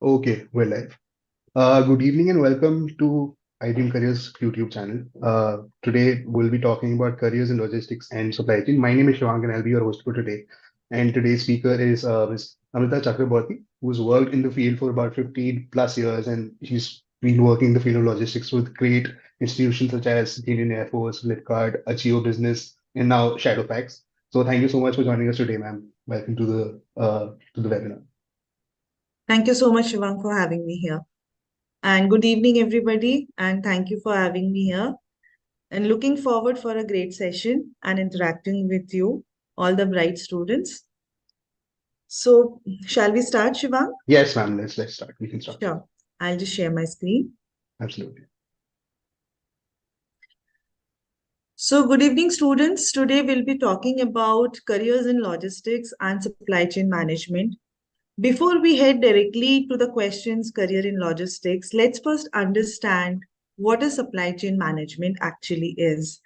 Okay, we're live. Good evening and welcome to iDreamCareer's YouTube channel. Today we'll be talking about careers in logistics and supply chain. My name is Shivang and I'll be your host for today. And today's speaker is Ms. Amrita Chakraborty, who's worked in the field for about 15 plus years, and she's been working in the field of logistics with great institutions such as Indian Air Force, Flipkart, Achio Business, and now Shadowfax. So thank you so much for joining us today, ma'am. Welcome to the webinar. Thank you so much, Shivang, for having me here. And good evening, everybody. And thank you for having me here. And looking forward for a great session and interacting with you, all the bright students. So, shall we start, Shivang? Yes, ma'am. Let's start. We can start. Sure. I'll just share my screen. Absolutely. So, good evening, students. Today we'll be talking about careers in logistics and supply chain management. Before we head directly to the questions career in logistics, let's first understand what a supply chain management actually is.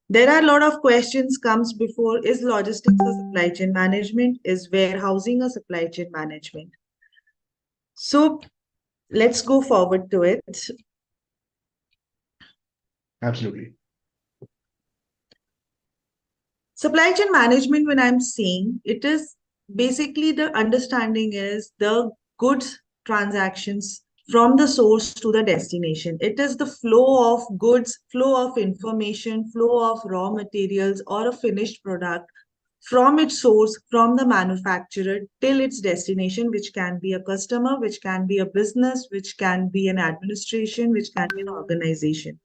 There are a lot of questions comes before, is logistics a supply chain management? Is warehousing a supply chain management? So let's go forward to it. Absolutely. Supply chain management, when I'm saying, it is basically the understanding is the goods transactions from the source to the destination. It is the flow of goods, flow of information, flow of raw materials or a finished product from its source, from the manufacturer till its destination, which can be a customer, which can be a business, which can be an administration, which can be an organization.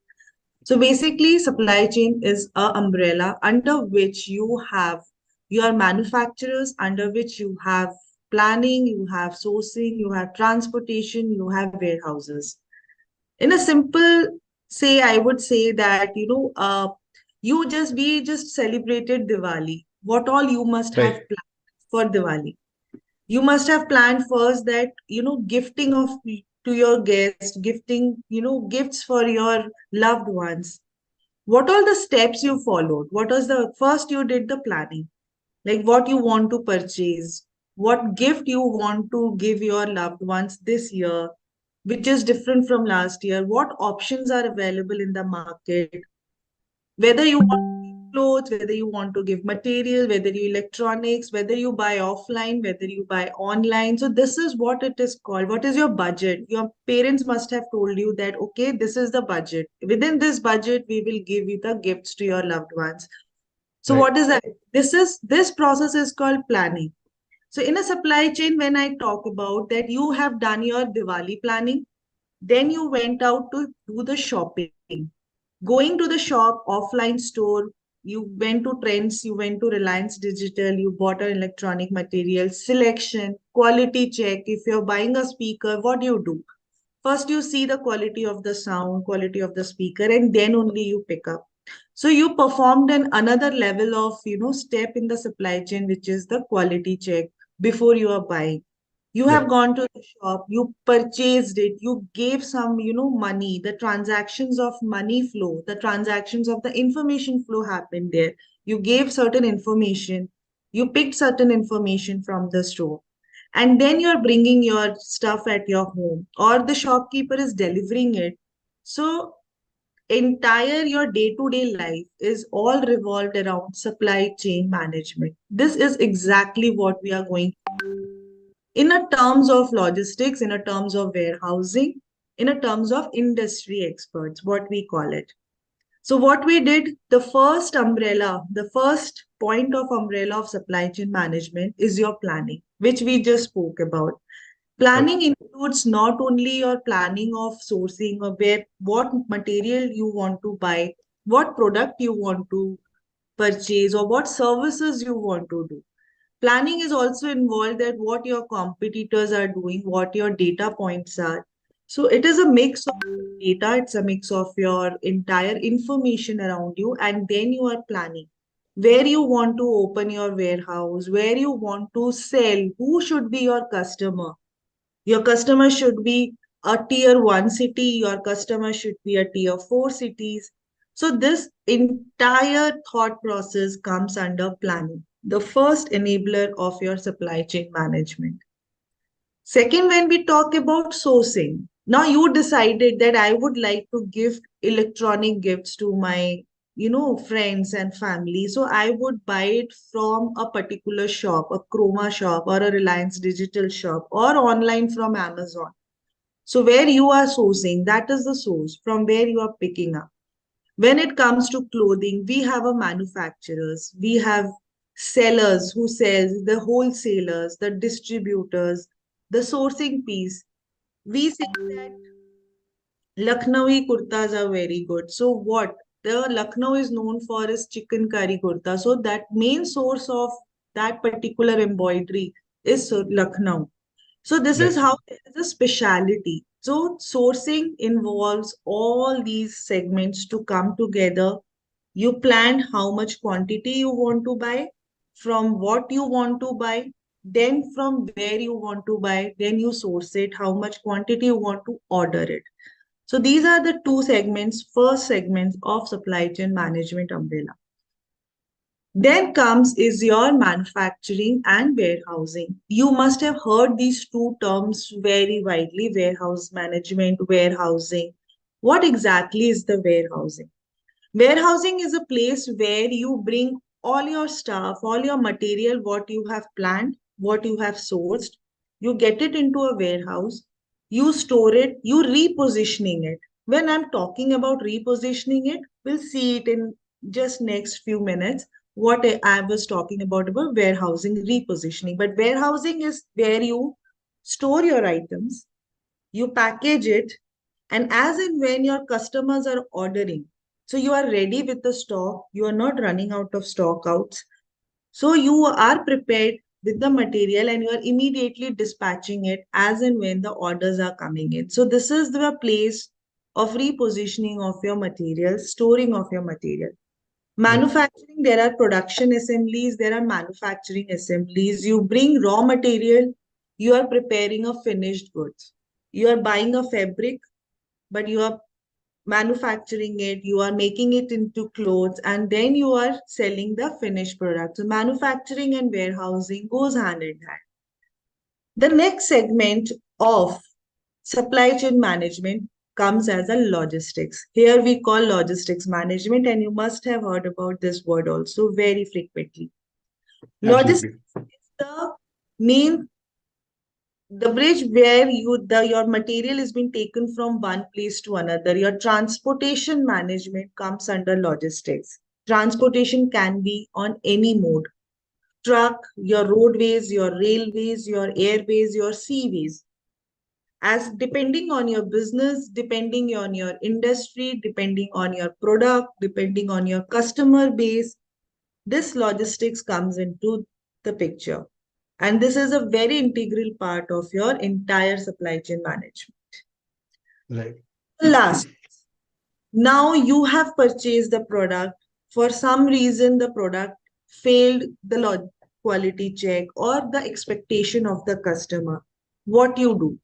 So basically, supply chain is a umbrella under which you have your manufacturers, under which you have planning, you have sourcing, you have transportation, you have warehouses. In a simple say, I would say that we just celebrated Diwali. What all you must have Right. planned for Diwali? You must have planned first that gifting of to your guest, gifting gifts for your loved ones. What all the steps you followed? What was the first you did the planning? Like what you want to purchase, what gift you want to give your loved ones this year, which is different from last year, what options are available in the market, whether you want to give clothes, whether you want to give material, whether you electronics, whether you buy offline, whether you buy online. So this is what it is called. What is your budget? Your parents must have told you that, okay, this is the budget. Within this budget, we will give you the gifts to your loved ones. So Right. what is that? This process is called planning. So in a supply chain, when I talk about that, you have done your Diwali planning, then you went out to do the shopping. Going to the shop, offline store, you went to Trends, you went to Reliance Digital, you bought an electronic material, selection, quality check. If you're buying a speaker, what do you do? First, you see the quality of the sound, quality of the speaker, and then only you pick up. So you performed another level of step in the supply chain, which is the quality check before you are buying. You have Right. gone to the shop, you purchased it, you gave some money, the transactions of money flow, the transactions of the information flow happened there. You gave certain information, you picked certain information from the store, and then you're bringing your stuff at your home or the shopkeeper is delivering it. So entire your day-to-day life is all revolved around supply chain management. This is exactly what we are going in a terms of logistics, in a terms of warehousing, in a terms of industry experts, what we call it. So what we did, the first umbrella, the first point of umbrella of supply chain management is your planning, which we just spoke about. Right. Planning includes not only your planning of sourcing or where what material you want to buy, what product you want to purchase, or what services you want to do. Planning is also involved that what your competitors are doing, what your data points are. So it is a mix of data, it's a mix of your entire information around you, and then you are planning where you want to open your warehouse, where you want to sell, who should be your customer. Your customer should be a tier 1 city, your customer should be a tier 4 cities. So this entire thought process comes under planning, the first enabler of your supply chain management. Second, when we talk about sourcing, now you decided that I would like to give electronic gifts to my, friends and family. So I would buy it from a particular shop, a Chroma shop or a Reliance Digital shop or online from Amazon. So where you are sourcing, that is the source from where you are picking up. When it comes to clothing, we have a manufacturers, we have sellers who sells, the wholesalers, the distributors, the sourcing piece. We say that Lucknowi kurtas are very good. So what? The Lucknow is known for its chicken curry kurta. So that main source of that particular embroidery is Lucknow. So this is Right. how there is a speciality. So sourcing involves all these segments to come together. You plan how much quantity you want to buy, from what you want to buy, then from where you want to buy, then you source it, how much quantity you want to order it. So these are the two segments, first segments of supply chain management umbrella. Then comes is your manufacturing and warehousing. You must have heard these two terms very widely, warehouse management, warehousing. What exactly is the warehousing? Warehousing is a place where you bring all your stuff, all your material, what you have planned, what you have sourced, you get it into a warehouse, you store it, you repositioning it. When I'm talking about repositioning it, we'll see it in just next few minutes. What I was talking about warehousing, repositioning. But warehousing is where you store your items, you package it, and as and when your customers are ordering, so you are ready with the stock, you are not running out of stock outs. So you are prepared with the material and you are immediately dispatching it as and when the orders are coming in. So this is the place of repositioning of your material, storing of your material. Right. Manufacturing, there are production assemblies, there are manufacturing assemblies. You bring raw material, you are preparing a finished goods. You are buying a fabric, but you are manufacturing it, you are making it into clothes, and then you are selling the finished product. So manufacturing and warehousing goes hand in hand. The next segment of supply chain management comes as a logistics. Here we call logistics management, and you must have heard about this word also very frequently. Logistics Absolutely. is the main the bridge where your material is being taken from one place to another. Your transportation management comes under logistics. Transportation can be on any mode: truck, your roadways, your railways, your airways, your seaways. As depending on your business, depending on your industry, depending on your product, depending on your customer base, this logistics comes into the picture. And this is a very integral part of your entire supply chain management. Right. Last, now you have purchased the product. For some reason, the product failed the quality check or the expectation of the customer. What you do?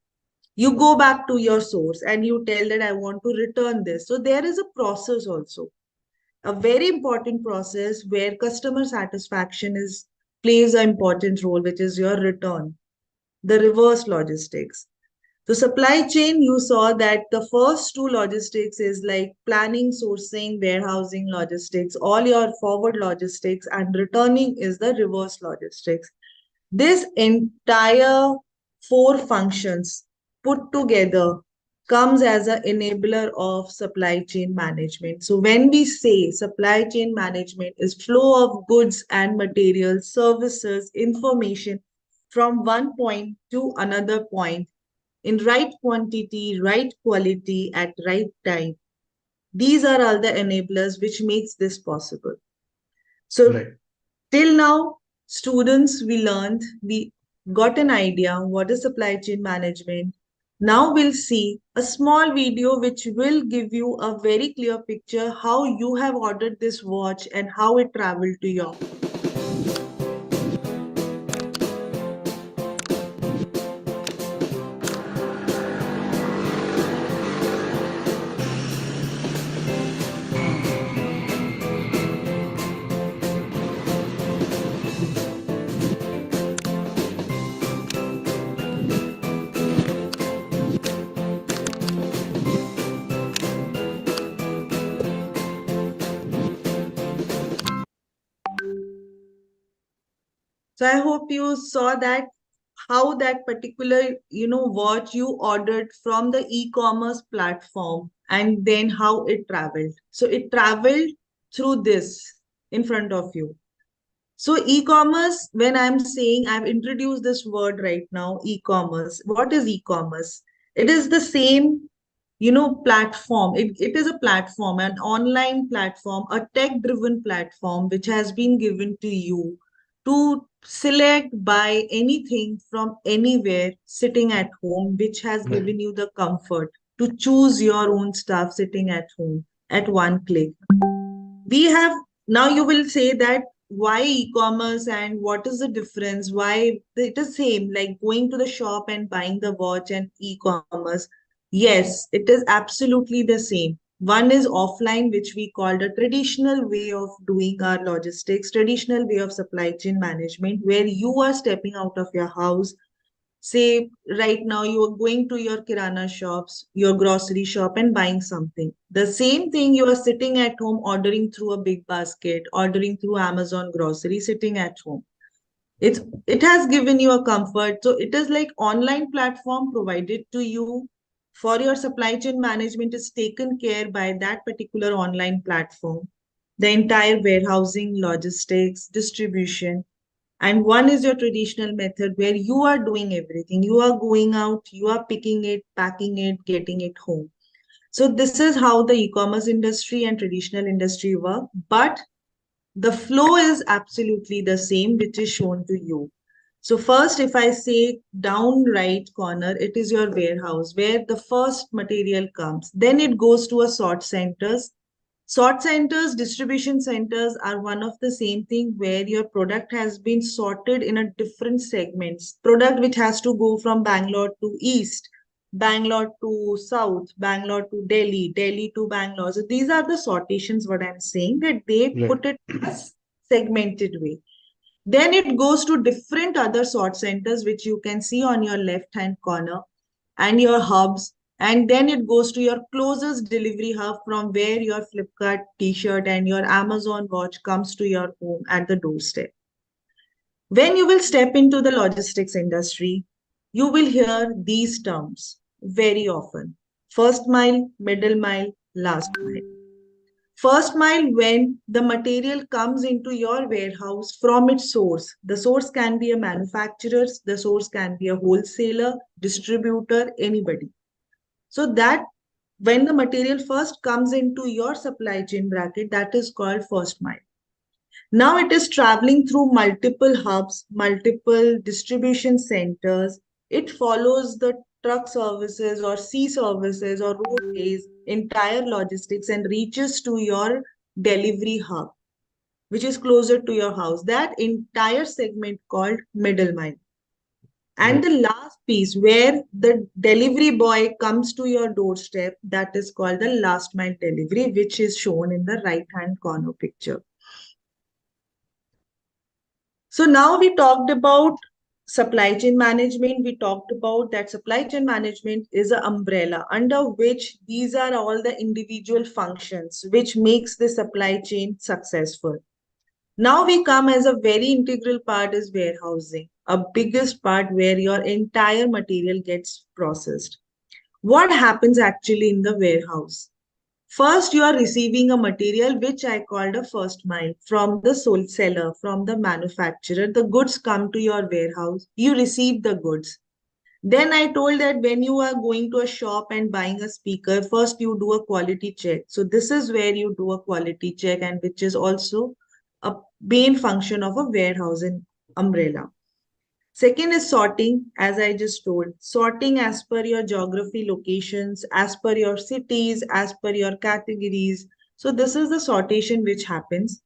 You go back to your source and you tell that I want to return this. So there is a process also, a very important process where customer satisfaction is plays an important role, which is your return, the reverse logistics. So supply chain, you saw that the first two logistics is like planning, sourcing, warehousing, logistics, all your forward logistics, and returning is the reverse logistics. This entire four functions put together comes as an enabler of supply chain management. So when we say supply chain management is flow of goods and materials, services, information from one point to another point in right quantity, right quality at right time. These are all the enablers which makes this possible. So Right. till now, students, we learned, we got an idea what is supply chain management. Now we'll see a small video which will give you a very clear picture how you have ordered this watch and how it traveled to your home. So I hope you saw that how that particular, watch you ordered from the e-commerce platform and then how it traveled. So it traveled through this in front of you. So e-commerce, when I'm saying, I've introduced this word right now, e-commerce. What is e-commerce? It is the same, platform. It is a platform, an online platform, a tech-driven platform, which has been given to you to select, buy anything from anywhere sitting at home, which has Right. given you the comfort to choose your own stuff sitting at home at one click. We have, now you will say that why e-commerce and what is the difference, why it is same like going to the shop and buying the watch and e-commerce. Yes, it is absolutely the same. One is offline, which we call the traditional way of doing our logistics, traditional way of supply chain management, where you are stepping out of your house. Say right now you are going to your kirana shops, your grocery shop and buying something. The same thing you are sitting at home ordering through a big basket, ordering through Amazon grocery, sitting at home. It's it has given you a comfort. So it is like online platform provided to you for your supply chain management is taken care by that particular online platform. The entire warehousing, logistics, distribution, and one is your traditional method where you are doing everything. You are going out, you are picking it, packing it, getting it home. So this is how the e-commerce industry and traditional industry work. But the flow is absolutely the same, which is shown to you. So first, if I say down right corner, it is your warehouse where the first material comes. Then it goes to a sort centers. Sort centers, distribution centers are one of the same thing where your product has been sorted in a different segments. Product which has to go from Bangalore to East, Bangalore to South, Bangalore to Delhi, Delhi to Bangalore. So these are the sortations, what I'm saying, that they Right. put it as segmented way. Then it goes to different other sort centers, which you can see on your left hand corner and your hubs. And then it goes to your closest delivery hub from where your Flipkart t-shirt and your Amazon watch comes to your home at the doorstep. When you will step into the logistics industry, you will hear these terms very often. First mile, middle mile, last mile. First mile, when the material comes into your warehouse from its source. The source can be a manufacturer, the source can be a wholesaler, distributor, anybody. So that when the material first comes into your supply chain bracket, that is called first mile. Now it is traveling through multiple hubs, multiple distribution centers. It follows the truck services or sea services or roadways, entire logistics, and reaches to your delivery hub, which is closer to your house. That entire segment called middle mile. And Right. the last piece where the delivery boy comes to your doorstep, that is called the last mile delivery, which is shown in the right hand corner picture. So now we talked about supply chain management. We talked about that supply chain management is an umbrella under which these are all the individual functions which makes the supply chain successful. Now we come as a very integral part is warehousing, a biggest part where your entire material gets processed. What happens actually in the warehouse? First, you are receiving a material which I called a first mile from the sole seller, from the manufacturer. The goods come to your warehouse. You receive the goods. Then I told that when you are going to a shop and buying a speaker, first you do a quality check. So this is where you do a quality check and which is also a main function of a warehousing umbrella. Second is sorting, as I just told, sorting as per your geography locations, as per your cities, as per your categories. So this is the sortation which happens.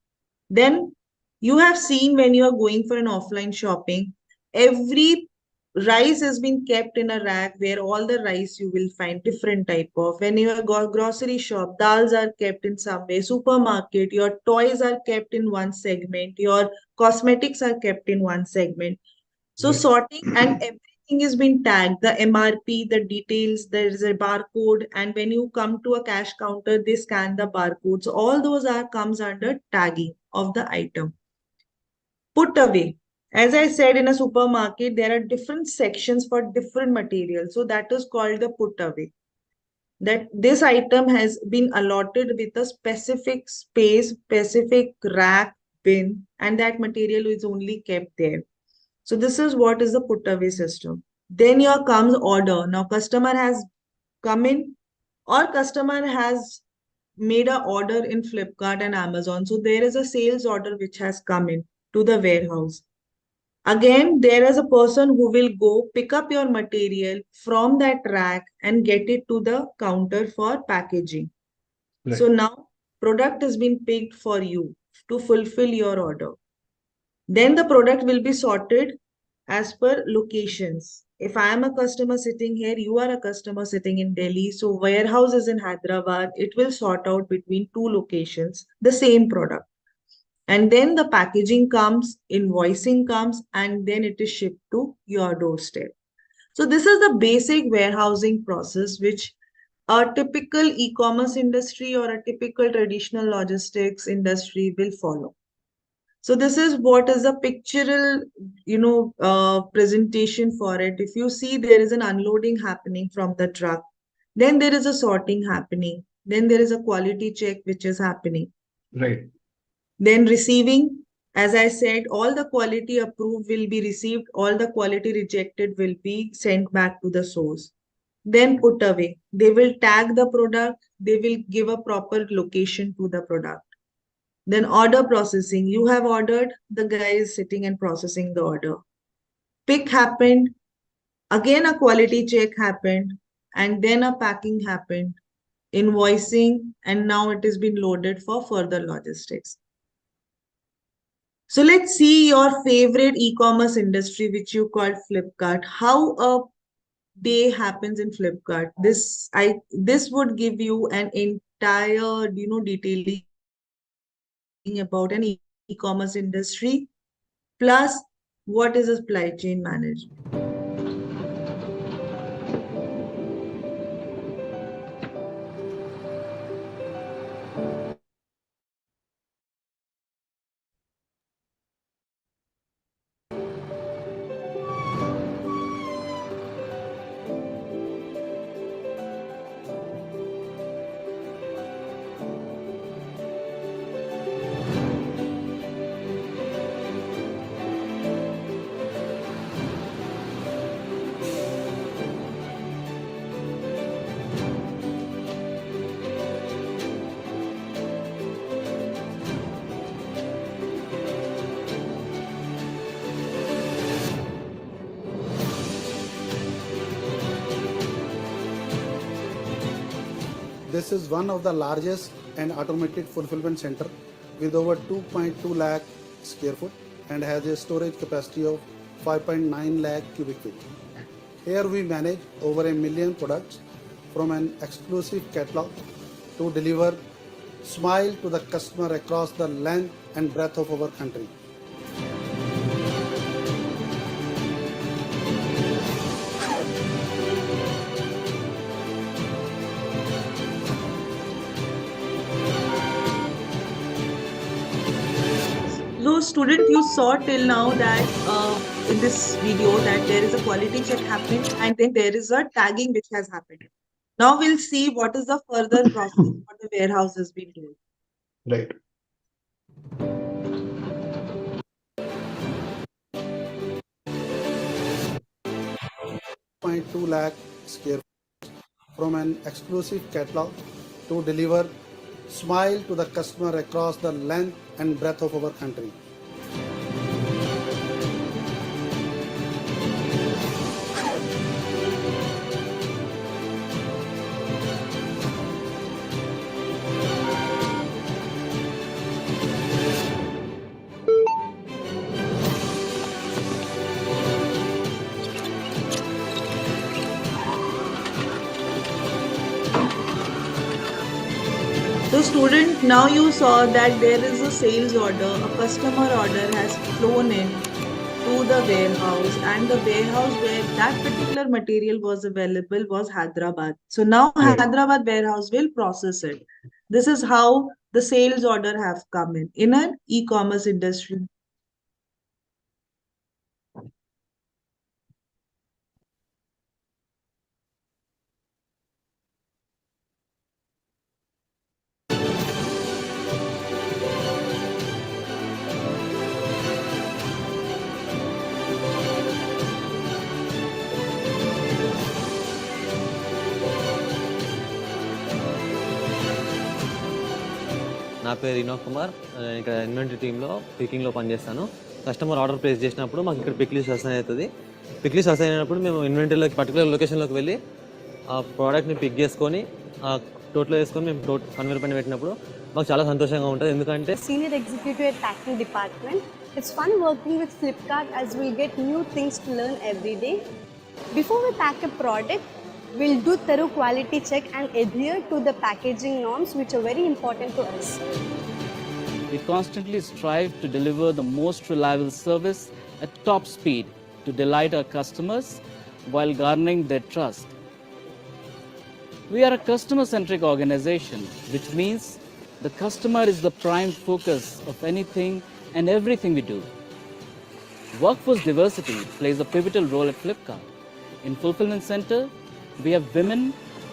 Then you have seen when you are going for an offline shopping, every rice has been kept in a rack where all the rice you will find different type of. When you go grocery shop, dals are kept in some way. Supermarket, your toys are kept in one segment. Your cosmetics are kept in one segment. So Right. sorting and everything is been tagged, the MRP, the details, there is a barcode, and when you come to a cash counter, they scan the barcode. So all those are comes under tagging of the item. Put away. As I said, in a supermarket, there are different sections for different materials. So that is called the put away. That this item has been allotted with a specific space, specific rack, bin, and that material is only kept there. So this is what is the put away system. Then here comes order. Now customer has come in, or customer has made a order in Flipkart and Amazon. So there is a sales order which has come in to the warehouse. Again, there is a person who will go pick up your material from that rack and get it to the counter for packaging. So Right. now product has been picked for you to fulfill your order. Then the product will be sorted as per locations. If I am a customer sitting here, you are a customer sitting in Delhi, so warehouse is in Hyderabad, it will sort out between two locations the same product. And then the packaging comes, invoicing comes, and then it is shipped to your doorstep. So this is the basic warehousing process which a typical e-commerce industry or a typical traditional logistics industry will follow. So this is what is a pictorial, presentation for it. If you see there is an unloading happening from the truck, then there is a sorting happening, then there is a quality check which is happening. Right. Then receiving, as I said, all the quality approved will be received, all the quality rejected will be sent back to the source. Then put away. They will tag the product, they will give a proper location to the product. Then order processing. You have ordered, the guy is sitting and processing the order. Pick happened, again a quality check happened, and then a packing happened, invoicing, and now it has been loaded for further logistics. So let's see your favorite e-commerce industry, which you call Flipkart. How a day happens in Flipkart. This would give you an entire, detailing about an e-commerce industry, plus what is a supply chain management. This is one of the largest and automated fulfillment center with over 2.2 lakh square foot and has a storage capacity of 5.9 lakh cubic feet. Here we manage over 1 million products from an exclusive catalog to deliver smile to the customer across the length and breadth of our country. So student, you saw till now that in this video that there is a quality check happening and then there is a tagging which has happened. Now we'll see what is the further process what the warehouse has been doing. Right. 2.2 lakh square from an exclusive catalog to deliver smile to the customer across the length and breadth of our country. So student, now you saw that there is a sales order, a customer order has flown in to the warehouse, and the warehouse where that particular material was available was Hyderabad. So now Right. Hyderabad warehouse will process it. This is how the sales order have come in an e-commerce industry. పేరు వినోద్ కుమార్. నేను ఇక్కడ inventory టీంలో పికింగ్లో పనిచేస్తాను. Customer order place చేసినప్పుడు మాకు ఇక్కడ pick list assign అవుతుంది. Pick list assign అయినప్పుడు మేము ఇన్వెంటరీలోకి పర్టికులర్ లొకేషన్లోకి వెళ్ళి ఆ ప్రోడక్ట్ని పిక్ చేసుకొని ఆ టోటల్ వేసుకొని మేము కన్వేర్ పైన పెట్టినప్పుడు మాకు చాలా సంతోషంగా ఉంటుంది. ఎందుకంటే Senior executive at packing department. It's fun working with Flipkart as we get new things to learn every day. Before we pack a product, we'll do thorough quality check and adhere to the packaging norms which are very important to us. We constantly strive to deliver the most reliable service at top speed to delight our customers while garnering their trust. We are a customer-centric organization, which means the customer is the prime focus of anything and everything we do. Workforce diversity plays a pivotal role at Flipkart. In Fulfillment Center, we have women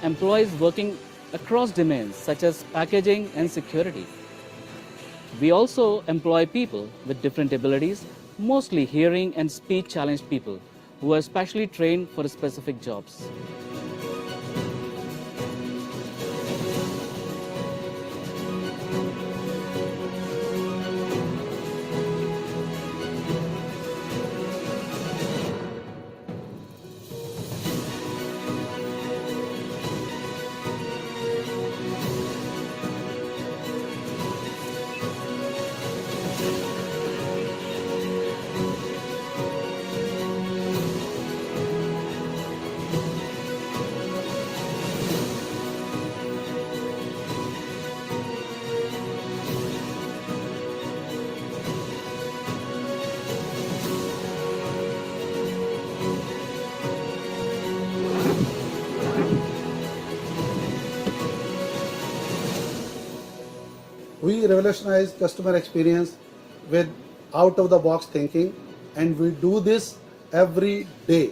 employees working across domains such as packaging and security. We also employ people with different abilities, mostly hearing and speech challenged people who are specially trained for specific jobs. We revolutionize customer experience with out-of-the-box thinking, and we do this every day.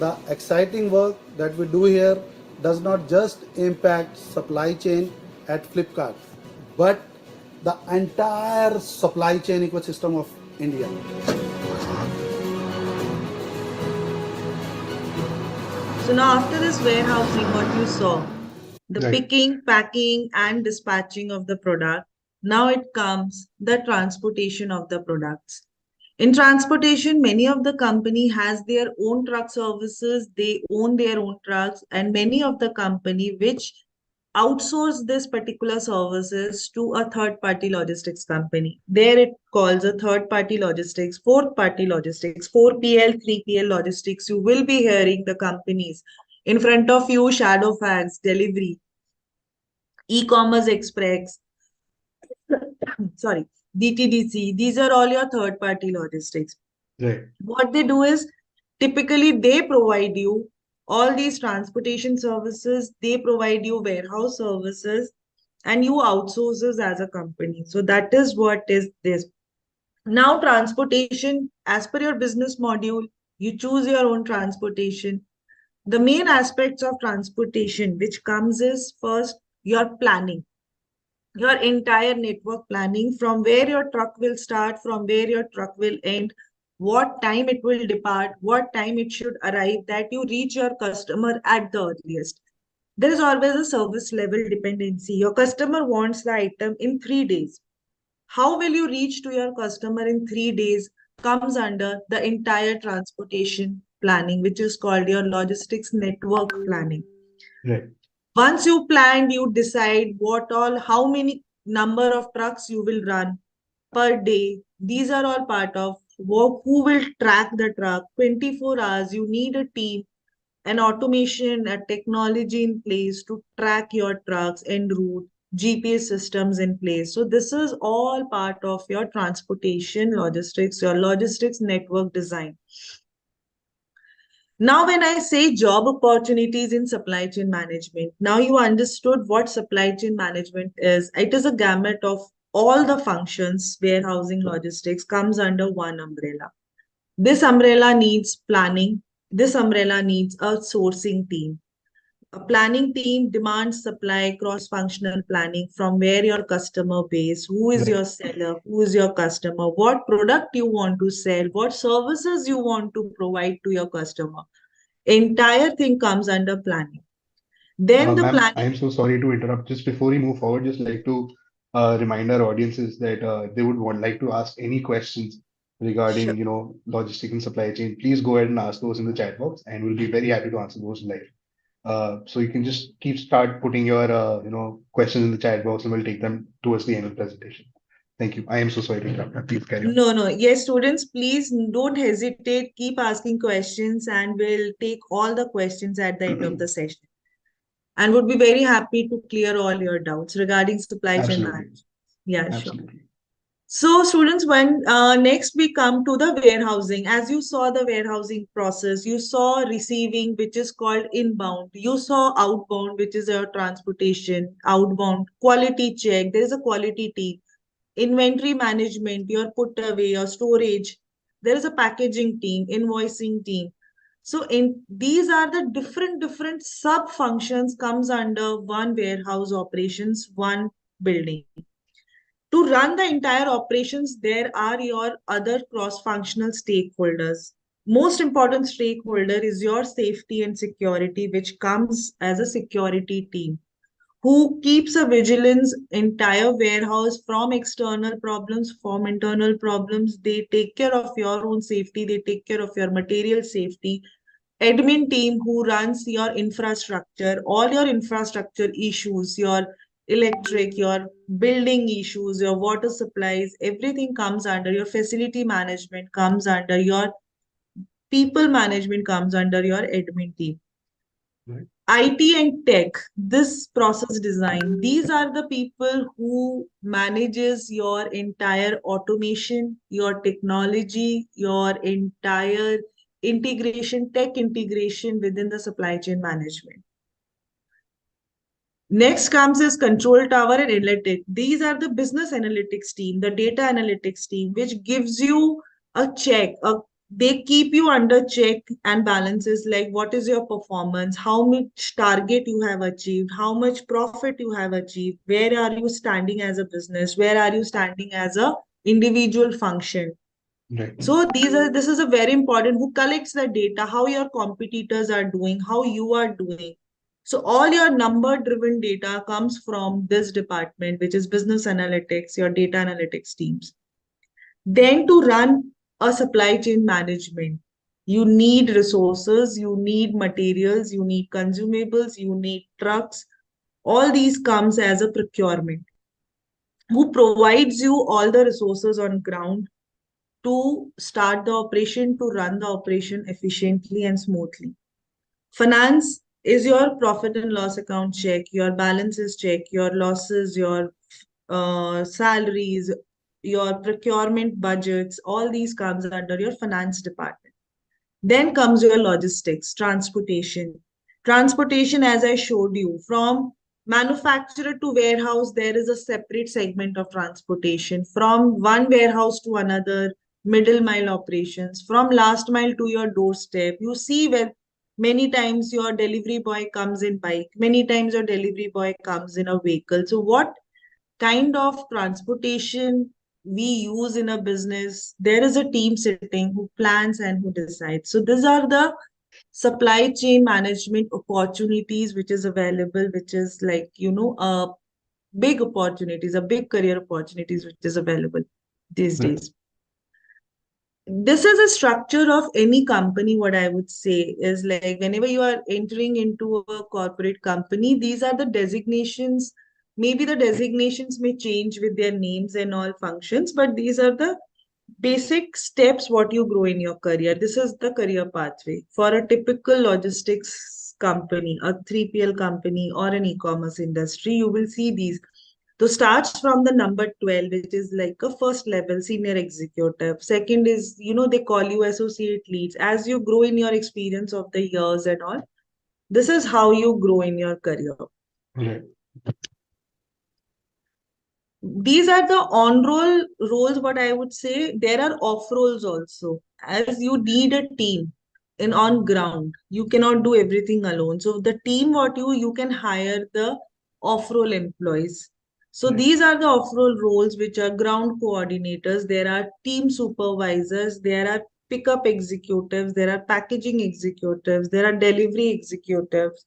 The exciting work that we do here does not just impact supply chain at Flipkart, but the entire supply chain ecosystem of India. So now after this warehousing, what you saw, the Right. picking, packing, and dispatching of the product, now it comes the transportation of the products. In transportation, many of the company has their own truck services, they own their own trucks, and many of the company which outsource this particular services to a third party logistics company. There it calls a third party logistics, fourth party logistics, 4PL, 3PL logistics. You will be hearing the companies in front of you: Shadowfax, Delivery, E-commerce Express, sorry, DTDC. These are all your third party logistics. Right. What they do is typically they provide you all these transportation services, they provide you warehouse services, and you outsource this as a company. So that is what is this. Now, transportation, as per your business module, you choose your own transportation. The main aspects of transportation which comes is first your planning, your entire network planning, from where your truck will start, from where your truck will end, what time it will depart, what time it should arrive, that you reach your customer at the earliest. There is always a service level dependency. Your customer wants the item in 3 days. How will you reach to your customer in 3 days comes under the entire transportation planning, which is called your logistics network planning. Right. Once you planned, you decide what all, how many number of trucks you will run per day. These are all part of work. Who will track the truck 24 hours? You need a team, an automation, a technology in place to track your trucks en route, GPS systems in place. So this is all part of your transportation logistics, your logistics network design. Now, when I say job opportunities in supply chain management, now you understood what supply chain management is. It is a gamut of all the functions, warehousing, logistics comes under one umbrella. This umbrella needs planning. This umbrella needs a sourcing team. A planning team demands supply cross-functional planning from where your customer base, who is your seller, who is your customer, what product you want to sell, what services you want to provide to your customer. Entire thing comes under planning. Then the Ma'am, I planning. am so sorry to interrupt. Just before we move forward, just like to remind our audiences that they would want like to ask any questions Sure. regarding, logistics and supply chain. Please go ahead and ask those in the chat box, and we'll be very happy to answer those live. So you can just start putting your, questions in the chat box, and we'll take them towards the end of the presentation. Thank you. I am so sorry to interrupt. Please carry on. No, no. Yes, students, please don't hesitate. Keep asking questions, and we'll take all the questions at the end of the session. And would be very happy to clear all your doubts regarding supply chain Absolutely. management. Yeah, sure. Absolutely. So, students, when next we come to the warehousing, as you saw the warehousing process, you saw receiving, which is called inbound. You saw outbound, which is your transportation, outbound, quality check. There is a quality team, inventory management, your put away, your storage. There is a packaging team, invoicing team. So in these are the different sub functions comes under one warehouse operations, one building. To run the entire operations, there are your other cross-functional stakeholders. Most important stakeholder is your safety and security, which comes as a security team who keeps a vigilance entire warehouse from external problems, from internal problems. They take care of your own safety. They take care of your material safety. Admin team who runs your infrastructure, all your infrastructure issues, your electric, your building issues, your water supplies, everything comes under your facility management, comes under your people management, comes under your admin team. Right. IT and tech, this process design, these are the people who manages your entire automation, your technology, your entire integration, tech integration within the supply chain management. Next comes is control tower and analytics. These are the business analytics team, the data analytics team, which gives you a check. They keep you under check and balances like what is your performance, how much target you have achieved, how much profit you have achieved, where are you standing as a business, where are you standing as a individual function. Right. So this is a very important who collects the data, how your competitors are doing, how you are doing. So all your number driven data comes from this department, which is business analytics, your data analytics teams. Then to run a supply chain management, you need resources, you need materials, you need consumables, you need trucks. All these comes as a procurement, who provides you all the resources on ground to start the operation, to run the operation efficiently and smoothly. Finance is your profit and loss account check, your balances check, your losses, your salaries, your procurement budgets, all these comes under your finance department. Then comes your logistics, transportation. Transportation, as I showed you, from manufacturer to warehouse, there is a separate segment of transportation. From one warehouse to another, middle mile operations. From last mile to your doorstep. You see where many times your delivery boy comes in bike, many times your delivery boy comes in a vehicle. So what kind of transportation we use in a business, there is a team sitting who plans and who decides. So these are the supply chain management opportunities which is available, which is like, a big opportunities, a big career opportunities which is available these Right. days. This is a structure of any company. What I would say is like whenever you are entering into a corporate company, these are the designations. Maybe the designations may change with their names and all functions, but these are the basic steps what you grow in your career. This is the career pathway for a typical logistics company, a 3PL company, or an e-commerce industry. You will see these. So starts from the number 12, which is like a first level senior executive. Second is, they call you associate leads. As you grow in your experience of the years and all, this is how you grow in your career. Right. These are the on-roll roles, what I would say. There are off-roles also, as you need a team. in on ground. You cannot do everything alone. So the team what you can hire the off-role employees. So Right. these are the off-role roles which are ground coordinators. There are team supervisors. There are pickup executives. There are packaging executives. There are delivery executives.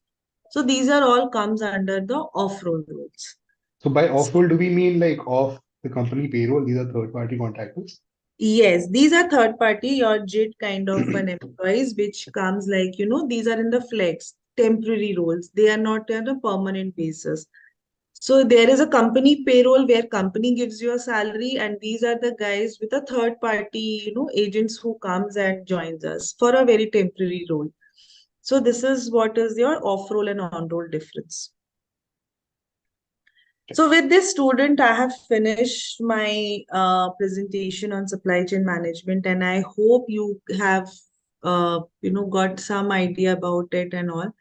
So these are all comes under the off-role roles. So by off-roll, do we mean like off the company payroll? These are third-party contractors. Yes, these are third party, your JIT kind of an employees, which comes like, these are in the flex, temporary roles. They are not on a permanent basis. So there is a company payroll where company gives you a salary, and these are the guys with a third party, agents who comes and joins us for a very temporary role. So this is what is your off-role and on-role difference. So with this student, I have finished my presentation on supply chain management, and I hope you have, got some idea about it and all.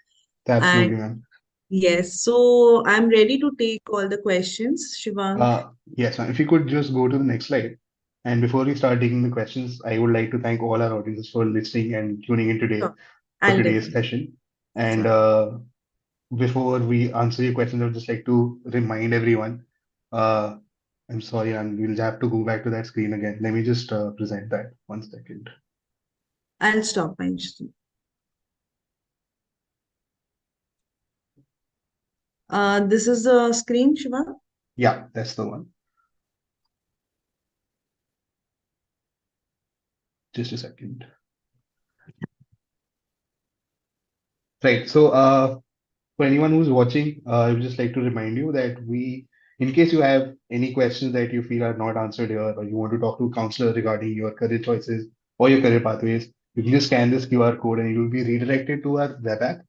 And Absolutely, ma'am. yes, so I'm ready to take all the questions, Shivang. Yes, ma'am. If you could just go to the next slide. And before we start taking the questions, I would like to thank all our audiences for listening and tuning in today Sure. for I'll today's definitely. session. And Sure. before we answer your questions, I would just like to remind everyone. Uh, I'm sorry, and we'll have to go back to that screen again. Let me just present that 1 second. I'll stop my screen. This is the screen, Shivang. Yeah, that's the one. Just a second. Right. So, for anyone who's watching, I would just like to remind you that in case you have any questions that you feel are not answered here, or you want to talk to a counselor regarding your career choices or your career pathways, you can just scan this QR code and you will be redirected to our web app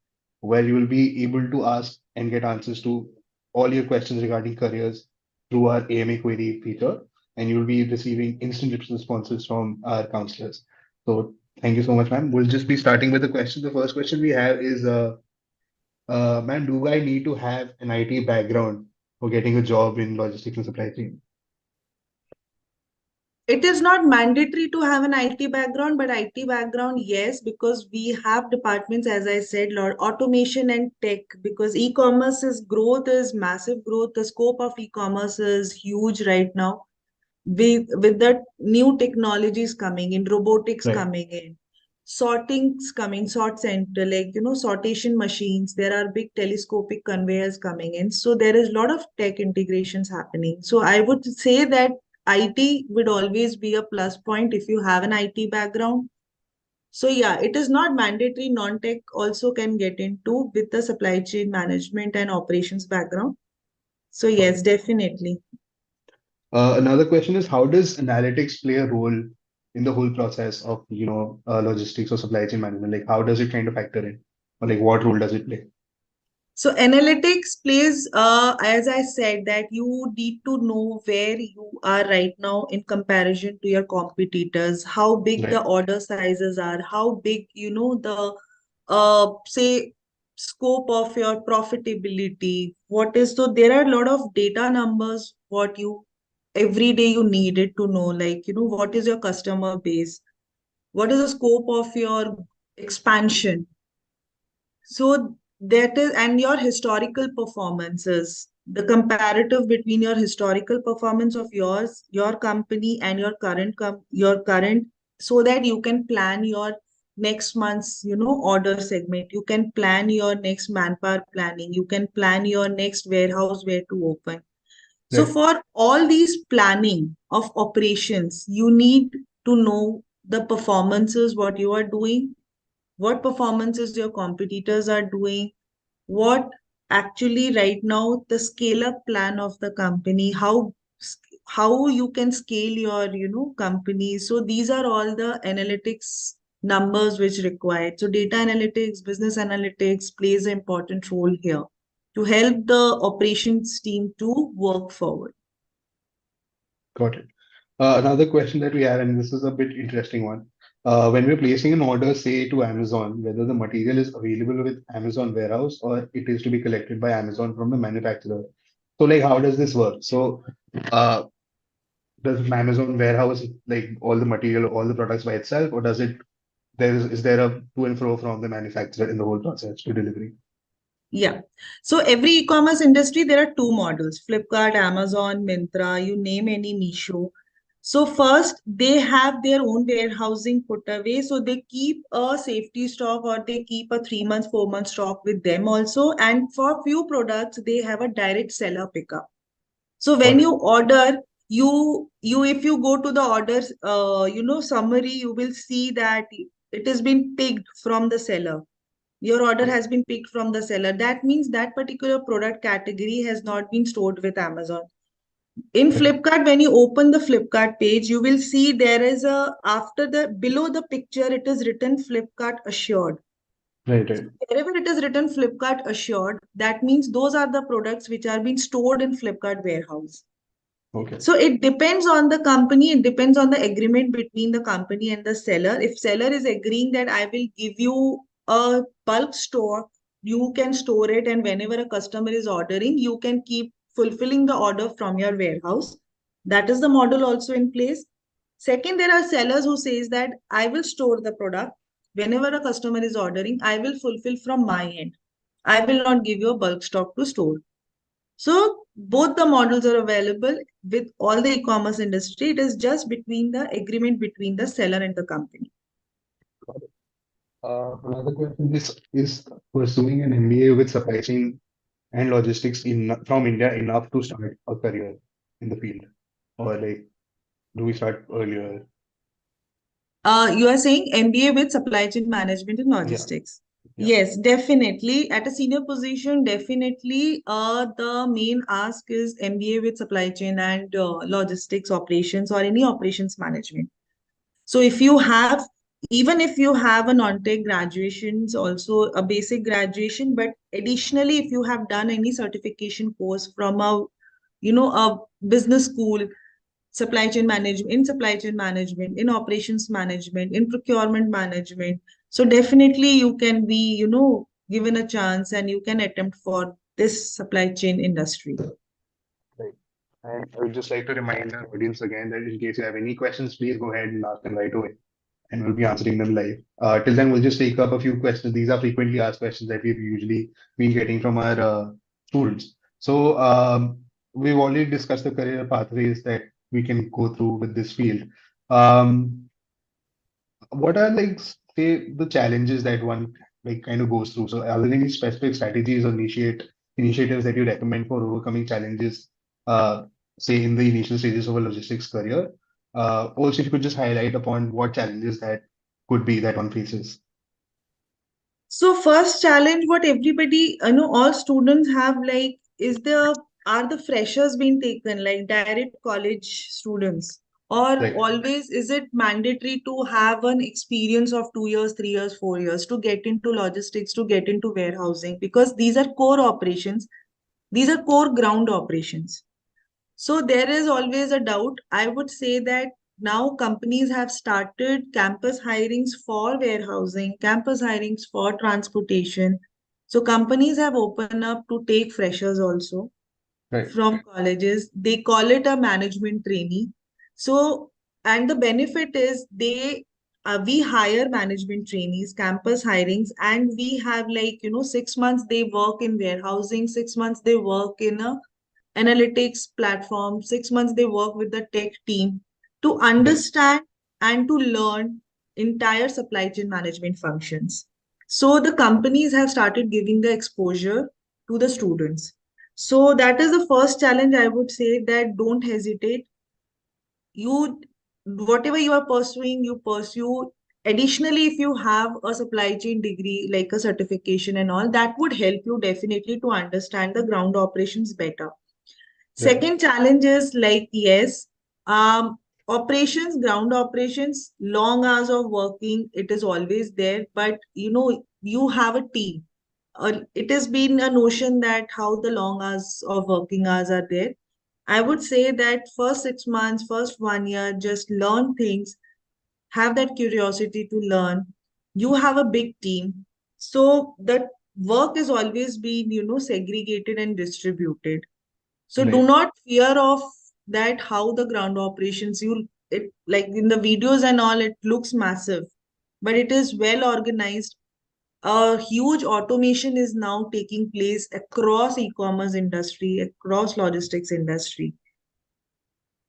where you will be able to ask and get answers to all your questions regarding careers through our AMA query feature, and you will be receiving instant responses from our counselors. So, thank you so much, ma'am. We'll just be starting with the question. The first question we have is, ma'am, do I need to have an IT background for getting a job in logistics and supply chain? It is not mandatory to have an IT background, but IT background, yes, because we have departments, as I said, lot automation and tech, because e-commerce is growth is massive growth. The scope of e-commerce is huge right now. With the new technologies coming in, robotics Right. coming in, sortings coming, sort center, like sortation machines. There are big telescopic conveyors coming in. So there is a lot of tech integrations happening. So I would say that IT would always be a plus point if you have an IT background. So yeah, it is not mandatory. Non-tech also can get into with the supply chain management and operations background. So Got yes, it. definitely. Another question is, how does analytics play a role in the whole process of, logistics or supply chain management? Like, how does it kind of factor in, or like, what role does it play? So analytics plays, as I said, that you need to know where you are right now in comparison to your competitors, how big the Right. order sizes are, how big, the, say, scope of your profitability. What is, so there are a lot of data numbers, what you, every day you needed to know, like, what is your customer base? What is the scope of your expansion? So that is, and your historical performances, the comparative between your historical performance of yours, your company, and your current, so that you can plan your next month's, order segment. You can plan your next manpower planning. You can plan your next warehouse where to open. So Right. for all these planning of operations, you need to know the performances, what you are doing, what performances your competitors are doing, what actually right now the scale up plan of the company, how you can scale your company. So these are all the analytics numbers which required. So data analytics, business analytics plays an important role here to help the operations team to work forward. Got it. Another question that we have, and this is a bit interesting one. When we're placing an order, say to Amazon, whether the material is available with Amazon warehouse or it is to be collected by Amazon from the manufacturer. So, like, how does this work? So, uh, does Amazon warehouse like all the material, all the products by itself, or does it is there a to and fro from the manufacturer in the whole process to delivery? Yeah. So every e-commerce industry, there are two models, Flipkart, Amazon, Myntra, you name any Meesho. So first, they have their own warehousing put away. So they keep a safety stock or they keep a 3 months, 4 months stock with them also. And for few products, they have a direct seller pickup. So Got when it. you order, you if you go to the orders, summary, you will see that it has been picked from the seller. Your order Right. has been picked from the seller. That means that particular product category has not been stored with Amazon. In Right. Flipkart, when you open the Flipkart page, you will see there is a after the below the picture, it is written Flipkart Assured. Right. So Right. wherever it is written Flipkart Assured, that means those are the products which are being stored in Flipkart warehouse. Okay. So it depends on the company, it depends on the agreement between the company and the seller. If seller is agreeing that I will give you a bulk store, you can store it, and whenever a customer is ordering, you can keep fulfilling the order from your warehouse. That is the model also in place. Second, there are sellers who says that I will store the product. Whenever a customer is ordering, I will fulfill from my end. I will not give you a bulk stock to store. So both the models are available with all the e-commerce industry. It is just between the agreement between the seller and the company. Got it. Another question is pursuing an MBA with supply chain and logistics in from India enough to start a career in the field? Or like do we start earlier? You are saying MBA with supply chain management and Yeah. logistics. Yeah. Yes, definitely. At a senior position, definitely the main ask is MBA with supply chain and logistics operations or any operations management. So if you have, even if you have a non-tech graduations, also a basic graduation, but additionally, if you have done any certification course from a business school, supply chain management, in operations management, in procurement management. So definitely you can be, given a chance and you can attempt for this supply chain industry. Right. And I would just like to remind our audience again that in case you have any questions, please go ahead and ask them right away, and we'll be answering them live. Till then, we'll just take up a few questions. These are frequently asked questions that we've usually been getting from our students. So we've already discussed the career pathways that we can go through with this field. Um, what are like say the challenges that one like kind of goes through? So are there any specific strategies or initiatives that you recommend for overcoming challenges, uh, say in the initial stages of a logistics career? Also, if you could just highlight upon what challenges that could be that one faces. So first challenge, what everybody, all students have, like, are the freshers being taken, like direct college students, or Right, always is it mandatory to have an experience of 2 years, 3 years, 4 years to get into logistics, to get into warehousing? Because these are core operations, these are core ground operations. So there is always a doubt. I would say that now companies have started campus hirings for warehousing, campus hirings for transportation. So companies have opened up to take freshers also right, from colleges. They call it a management trainee. So, and the benefit is we hire management trainees, campus hirings, and we have, like, 6 months they work in warehousing, 6 months they work in a analytics platform, 6 months they work with the tech team to right, understand and to learn entire supply chain management functions. So the companies have started giving the exposure to the students. So that is the first challenge. I would say that don't hesitate. You, whatever you are pursuing, you pursue. Additionally, if you have a supply chain degree, like a certification and all, that would help you definitely to understand the ground operations better. right, Second challenge is, like, yes, operations, ground operations, long hours of working, it is always there, but you have a team. It has been a notion that how the long hours of working hours are there. I would say that first 6 months, first 1 year, just learn things, have that curiosity to learn. You have a big team. So the work is always been, segregated and distributed. So do right, not fear of that how the ground operations, you it like in the videos and all, it looks massive. but it is well organized. A huge automation is now taking place across e-commerce industry, across logistics industry.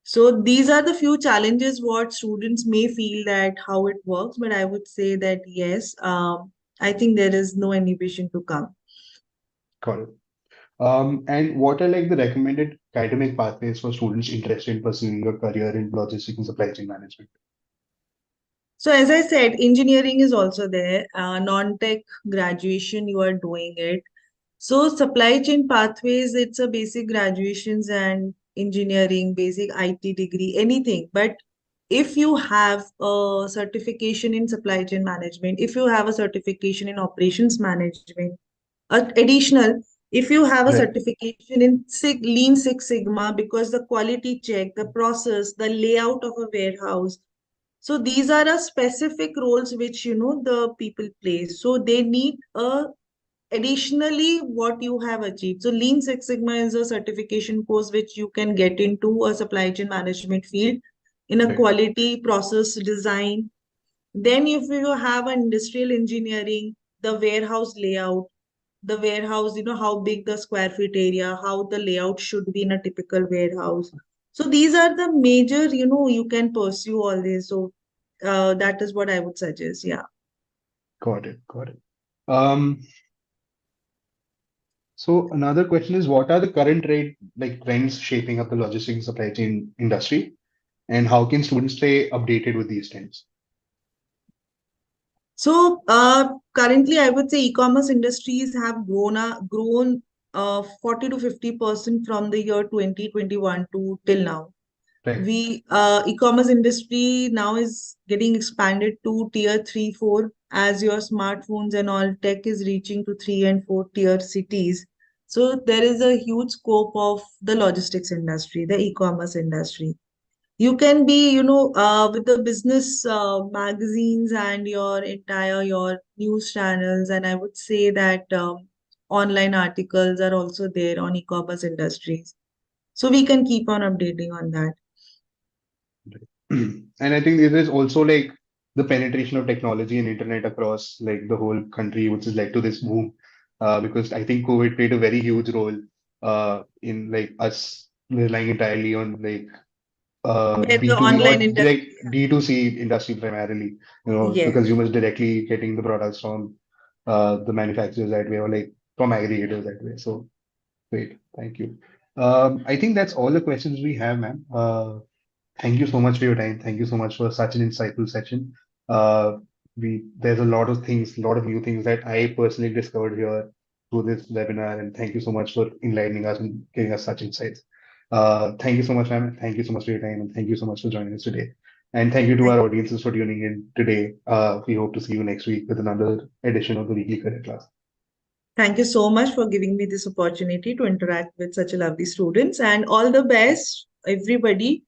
So these are the few challenges what students may feel that how it works, but I would say that yes, I think there is no inhibition to come. Got it. And what are like the recommended academic pathways for students interested in pursuing a career in logistics and supply chain management? So as I said, engineering is also there. Non-tech graduation, you are doing it. So supply chain pathways, it's a basic graduations and engineering, basic IT degree, anything. But if you have a certification in supply chain management, if you have a certification in operations management, additional, if you have a Right. certification in Lean Six Sigma, because the quality check, the process, the layout of a warehouse. So these are a specific roles which the people play. So they need a additionally what you have achieved. So Lean Six Sigma is a certification course which you can get into a supply chain management field in a Right. quality process design. Then if you have an industrial engineering, the warehouse layout, the warehouse, how big the square feet area, how the layout should be in a typical warehouse. So these are the major, you can pursue all this. So that is what I would suggest. Yeah. Got it. Got it. Um, so another question is, what are the current trends shaping up the logistics and supply chain industry, and how can students stay updated with these trends? So currently, I would say e-commerce industries have grown 40 to 50% from the year 2021 to till now. Right. We e-commerce industry now is getting expanded to tier 3, 4 as your smartphones and all tech is reaching to 3 and 4 tier cities. So there is a huge scope of the logistics industry, the e-commerce industry. You can be, with the business magazines and your news channels, and I would say that online articles are also there on e-commerce industries. So we can keep on updating on that. And I think there is also like the penetration of technology and internet across like the whole country, which has led to this boom. Because I think COVID played a very huge role in like us relying entirely on like Where the B2B or online direct industry. D2C industry primarily. The Yes. consumers directly getting the products from the manufacturers that way or like from aggregators that way. So great, thank you. I think that's all the questions we have, ma'am. Thank you so much for your time. Thank you so much for such an insightful session. Uh, there's a lot of things, a lot of new things that I personally discovered here through this webinar, and thank you so much for enlightening us and giving us such insights. Thank you so much, ma'am. Thank you so much for your time, and thank you so much for joining us today. And thank you to our Thank, audiences for tuning in today. We hope to see you next week with another edition of the weekly career class. thank you so much for giving me this opportunity to interact with such a lovely students, and all the best, everybody.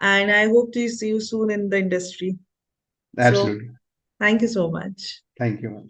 And I hope to see you soon in the industry. So Absolutely. thank you so much. Thank you, ma'am.